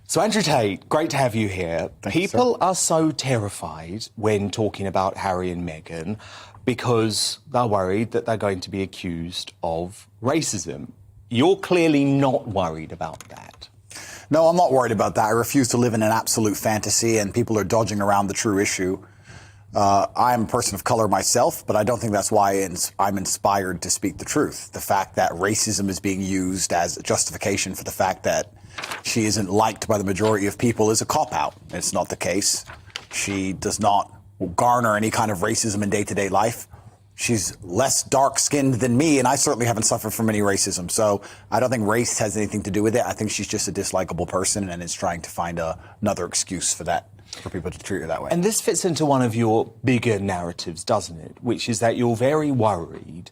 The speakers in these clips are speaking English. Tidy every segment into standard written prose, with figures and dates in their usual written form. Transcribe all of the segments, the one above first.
So, Andrew Tate, great to have you here. People are so terrified when talking about Harry and Meghan because they're worried that they're going to be accused of racism. You're clearly not worried about that. No, I'm not worried about that. I refuse to live in an absolute fantasy, and people are dodging around the true issue. I'm a person of color myself, but I don't think that's why I'm inspired to speak the truth. The fact that racism is being used as a justification for the fact that she isn't liked by the majority of people is a cop-out. It's not the case. She does not garner any kind of racism in day-to-day life. She's less dark-skinned than me, and I certainly haven't suffered from any racism. So I don't think race has anything to do with it. I think she's just a dislikable person and is trying to find another excuse for that, for people to treat her that way. And this fits into one of your bigger narratives, doesn't it? Which is that you're very worried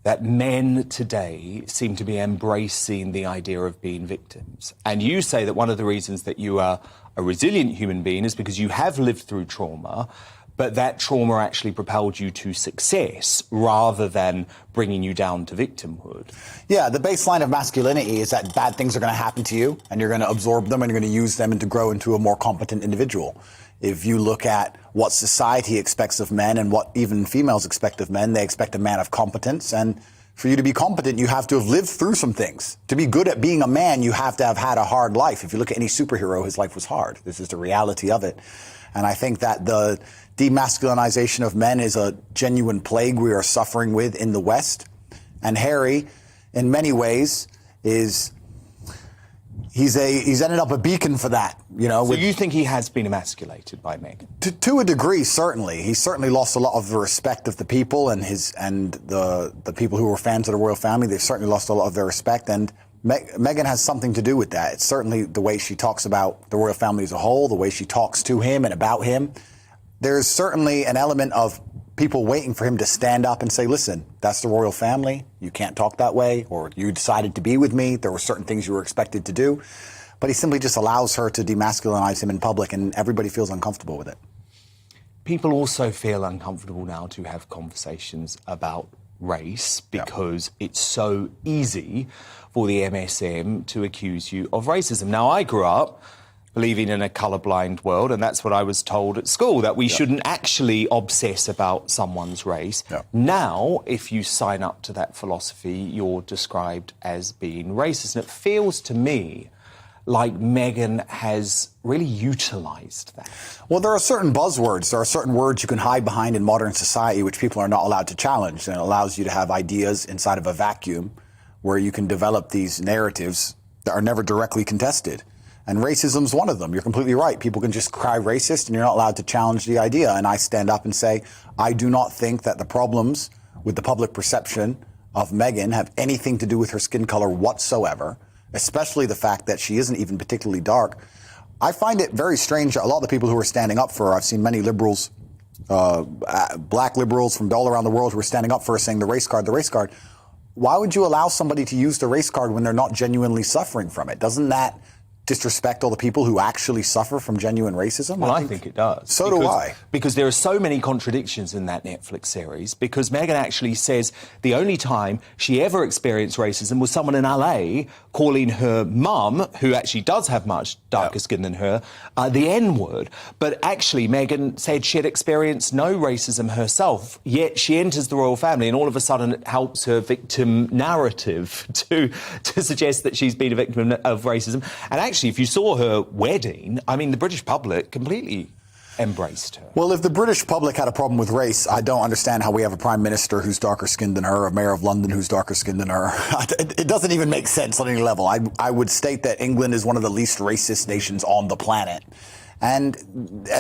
that men today seem to be embracing the idea of being victims. And you say that one of the reasons that you are a resilient human being is because you have lived through trauma, but that trauma actually propelled you to success rather than bringing you down to victimhood. Yeah, the baseline of masculinity is that bad things are going to happen to you, and you're going to absorb them, and you're going to use them and to grow into a more competent individual. If you look at what society expects of men and what even females expect of men, they expect a man of competence. And for you to be competent, you have to have lived through some things. To be good at being a man, you have to have had a hard life. If you look at any superhero, his life was hard. This is the reality of it. And I think that the demasculinization of men is a genuine plague we are suffering with in the West. And Harry, in many ways, he's ended up a beacon for that, you know. So you think he has been emasculated by Meghan? To a degree, certainly. He certainly lost a lot of the respect of the people and the people who were fans of the royal family. They've certainly lost a lot of their respect, and Meghan has something to do with that. It's certainly the way she talks about the royal family as a whole, the way she talks to him and about him. There's certainly an element of people waiting for him to stand up and say, listen, that's the royal family. You can't talk that way, or you decided to be with me. There were certain things you were expected to do. But he simply just allows her to demasculinize him in public, and everybody feels uncomfortable with it. People also feel uncomfortable now to have conversations about race because it's so easy for the MSM to accuse you of racism. Now, I grew up believing in a colourblind world, and that's what I was told at school, that we shouldn't actually obsess about someone's race. Now, if you sign up to that philosophy, you're described as being racist. And it feels to me like Meghan has really utilised that. Well, there are certain buzzwords. There are certain words you can hide behind in modern society which people are not allowed to challenge, and it allows you to have ideas inside of a vacuum where you can develop these narratives that are never directly contested. And racism's one of them. You're completely right. People can just cry racist and you're not allowed to challenge the idea. And I stand up and say, I do not think that the problems with the public perception of Meghan have anything to do with her skin color whatsoever, especially the fact that she isn't even particularly dark. I find it very strange that a lot of the people who are standing up for her, I've seen many liberals, black liberals from all around the world who are standing up for her saying the race card, the race card. Why would you allow somebody to use the race card when they're not genuinely suffering from it? Doesn't that disrespect all the people who actually suffer from genuine racism? Well, I think it does. So do I. Because there are so many contradictions in that Netflix series, because Meghan actually says the only time she ever experienced racism was someone in LA calling her mum, who actually does have much darker skin than her, the N-word. But actually, Meghan said she had experienced no racism herself, yet she enters the royal family and all of a sudden it helps her victim narrative to suggest that she's been a victim of racism. And actually, if you saw her wedding, I mean, the British public completely embraced her. Well, if the British public had a problem with race, I don't understand how we have a prime minister who's darker skinned than her, a mayor of London who's darker skinned than her. It doesn't even make sense on any level. I would state that England is one of the least racist nations on the planet. And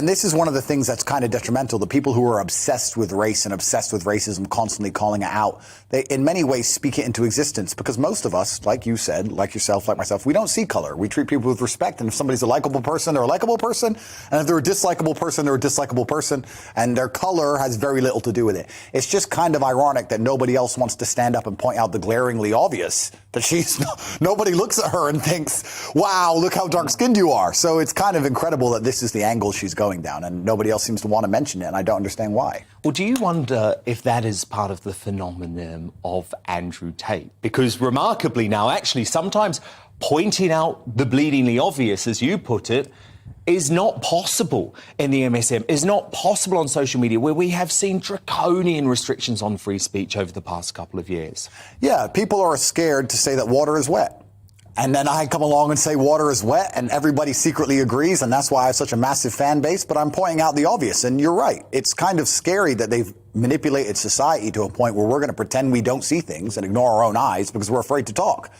this is one of the things that's kind of detrimental. The people who are obsessed with race and obsessed with racism, constantly calling it out, they in many ways speak it into existence, because most of us, like you said, like yourself, like myself, we don't see color. We treat people with respect, and if somebody's a likable person, they're a likable person, and if they're a dislikable person, they're a dislikable person, and their color has very little to do with it. It's just kind of ironic that nobody else wants to stand up and point out the glaringly obvious, that nobody looks at her and thinks, wow, look how dark-skinned you are. So it's kind of incredible that this is the angle she's going down, and nobody else seems to want to mention it, and I don't understand why. Well, do you wonder if that is part of the phenomenon of Andrew Tate? Because remarkably now, actually, sometimes pointing out the bleedingly obvious, as you put it, is not possible in the MSM, is not possible on social media, where we have seen draconian restrictions on free speech over the past couple of years. Yeah, people are scared to say that water is wet. And then I come along and say water is wet, and everybody secretly agrees, and that's why I have such a massive fan base. But I'm pointing out the obvious, and you're right. It's kind of scary that they've manipulated society to a point where we're going to pretend we don't see things and ignore our own eyes because we're afraid to talk.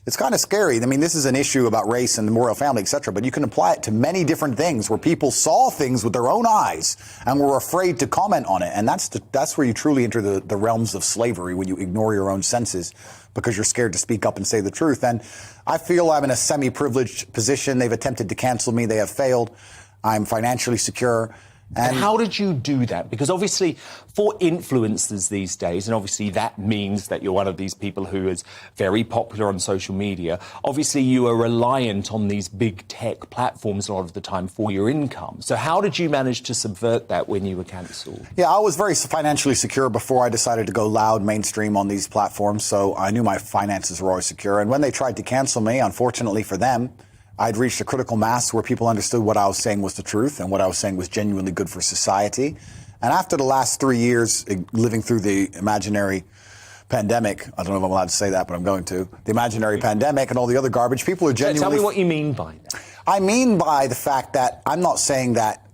It's kind of scary. I mean, this is an issue about race and the royal family, et cetera, but you can apply it to many different things where people saw things with their own eyes and were afraid to comment on it. And that's where you truly enter the realms of slavery, when you ignore your own senses because you're scared to speak up and say the truth. And I feel I'm in a semi-privileged position. They've attempted to cancel me. They have failed. I'm financially secure. And how did you do that? Because obviously for influencers these days, and obviously that means that you're one of these people who is very popular on social media, obviously you are reliant on these big tech platforms a lot of the time for your income. So how did you manage to subvert that when you were cancelled? Yeah, I was very financially secure before I decided to go loud mainstream on these platforms, so I knew my finances were always secure. And when they tried to cancel me, unfortunately for them, I'd reached a critical mass where people understood what I was saying was the truth and what I was saying was genuinely good for society. And after the last 3 years living through the imaginary pandemic, I don't know if I'm allowed to say that, but I'm going to, the imaginary pandemic and all the other garbage, people are genuinely... Tell me what you mean by that. I mean by the fact that I'm not saying that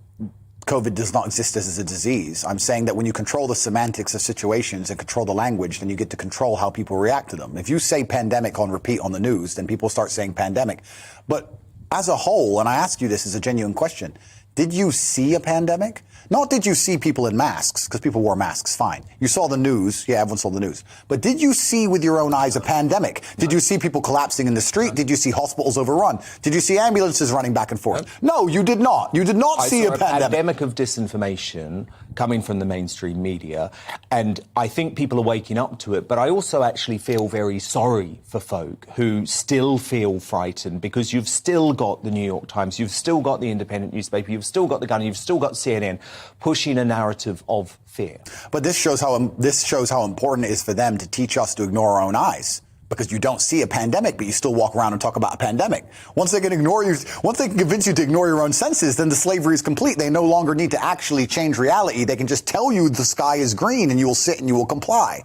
COVID does not exist as a disease. I'm saying that when you control the semantics of situations and control the language, then you get to control how people react to them. If you say pandemic on repeat on the news, then people start saying pandemic. But as a whole, and I ask you this as a genuine question, did you see a pandemic? Not did you see people in masks, because people wore masks, fine. You saw the news. Yeah, everyone saw the news. But did you see with your own eyes a pandemic? Did you see people collapsing in the street? Did you see hospitals overrun? Did you see ambulances running back and forth? No, you did not. You did not see a pandemic. A pandemic of disinformation coming from the mainstream media, and I think people are waking up to it, but I also actually feel very sorry for folk who still feel frightened, because you've still got the New York Times, you've still got the Independent newspaper, you've still got The Gun, you've still got CNN pushing a narrative of fear. But this shows how important it is for them to teach us to ignore our own eyes. Because you don't see a pandemic, but you still walk around and talk about a pandemic. Once they can convince you to ignore your own senses, then the slavery is complete. They no longer need to actually change reality. They can just tell you the sky is green and you will sit and you will comply.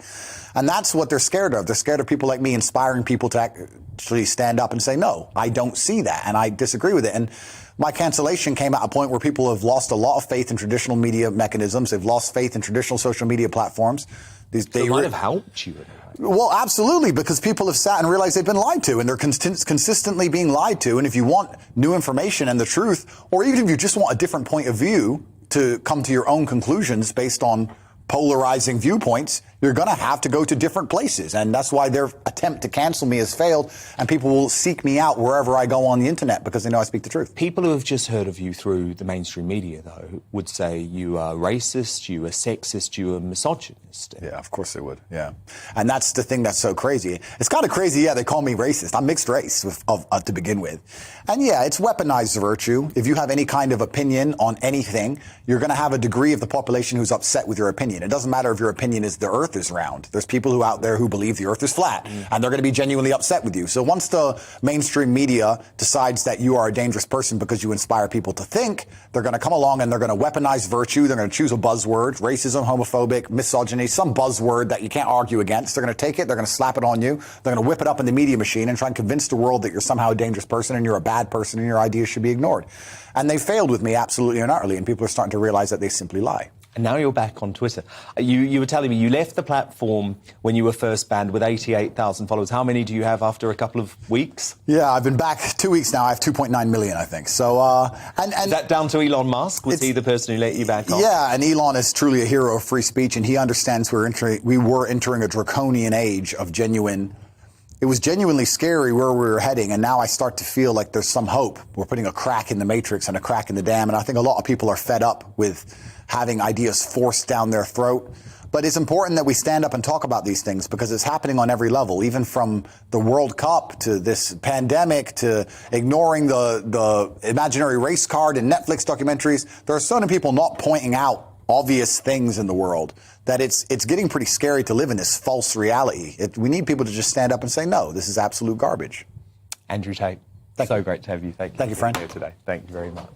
And that's what they're scared of. They're scared of people like me inspiring people to actually stand up and say, no, I don't see that, and I disagree with it. And my cancellation came at a point where people have lost a lot of faith in traditional media mechanisms. They've lost faith in traditional social media platforms. They might have helped you. Well, absolutely, because people have sat and realized they've been lied to, and they're consistently being lied to. And if you want new information and the truth, or even if you just want a different point of view to come to your own conclusions based on polarizing viewpoints, you're going to have to go to different places. And that's why their attempt to cancel me has failed, and people will seek me out wherever I go on the internet because they know I speak the truth. People who have just heard of you through the mainstream media, though, would say you are racist, you are sexist, you are misogynist. Yeah, of course they would, yeah. And that's the thing that's so crazy. It's kind of crazy, yeah, they call me racist. I'm mixed race to begin with. And yeah, it's weaponized virtue. If you have any kind of opinion on anything, you're going to have a degree of the population who's upset with your opinion. It doesn't matter if your opinion is the earth is round. There's people who out there who believe the earth is flat, and they're going to be genuinely upset with you. So once the mainstream media decides that you are a dangerous person because you inspire people to think, they're going to come along and they're going to weaponize virtue. They're going to choose a buzzword, racism, homophobic, misogyny, some buzzword that you can't argue against. They're going to take it, they're going to slap it on you, they're going to whip it up in the media machine and try and convince the world that you're somehow a dangerous person and you're a bad person and your ideas should be ignored. And they failed with me absolutely and utterly, and people are starting to realize that they simply lie. And now you're back on Twitter. You were telling me you left the platform when you were first banned with 88,000 followers. How many do you have after a couple of weeks? Yeah, I've been back 2 weeks now. I have 2.9 million, I think. So, is that down to Elon Musk? Was he the person who let you back on? Yeah, and Elon is truly a hero of free speech, and he understands we were entering a draconian age of genuine. It was genuinely scary where we were heading, and now I start to feel like there's some hope. We're putting a crack in the matrix and a crack in the dam, and I think a lot of people are fed up with having ideas forced down their throat. But it's important that we stand up and talk about these things because it's happening on every level, even from the World Cup to this pandemic to ignoring the imaginary race card in Netflix documentaries. There are so many people not pointing out obvious things in the world that it's getting pretty scary to live in this false reality. We need people to just stand up and say, no, this is absolute garbage. Andrew Tate, so great to have you. Thank you Thank you, for being friend. here today. Thank you very much.